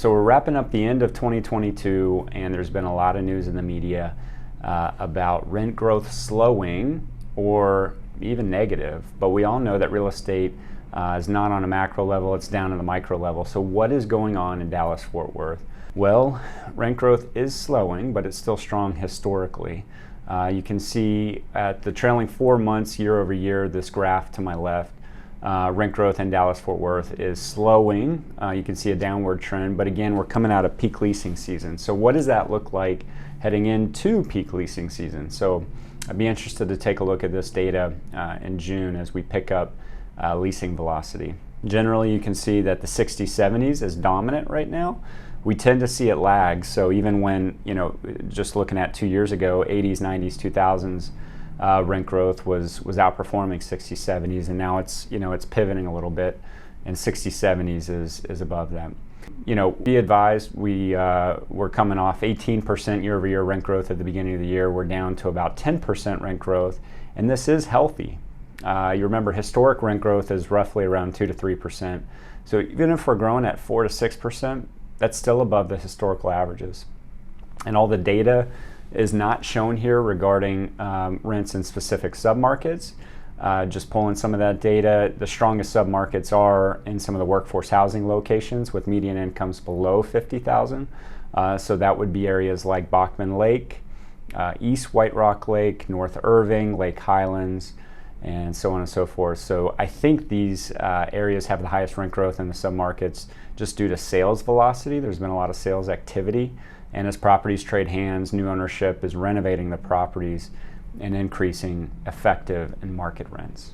So we're wrapping up the end of 2022, and there's been a lot of news in the media about rent growth slowing or even negative. But we all know that real estate is not on a macro level, it's down on the micro level. So what is going on in Dallas-Fort Worth? Well, rent growth is slowing, but it's still strong historically. You can see at the trailing 4 months year over year, this graph to my left, rent growth in Dallas-Fort Worth is slowing. You can see a downward trend, but again, we're coming out of peak leasing season. So what does that look like heading into peak leasing season? So I'd be interested to take a look at this data in June as we pick up leasing velocity. Generally, you can see that the 60s, 70s is dominant right now. We tend to see it lag. So even when, just looking at 2 years ago, 80s, 90s, 2000s, rent growth was outperforming 60s, 70s, and now it's pivoting a little bit, and 60s, 70s is above that. Be advised, we're coming off 18% year-over-year rent growth at the beginning of the year. We're down to about 10% rent growth, and this is healthy. You remember historic rent growth is roughly around 2 to 3%. So even if we're growing at 4 to 6%, that's still above the historical averages. And all the data is not shown here regarding rents in specific submarkets. Just pulling some of that data, the strongest submarkets are in some of the workforce housing locations with median incomes below $50,000. So that would be areas like Bachman Lake, East White Rock Lake, North Irving, Lake Highlands, and so on and so forth. So I think these areas have the highest rent growth in the submarkets just due to sales velocity. There's been a lot of sales activity. And as properties trade hands, new ownership is renovating the properties and increasing effective and market rents.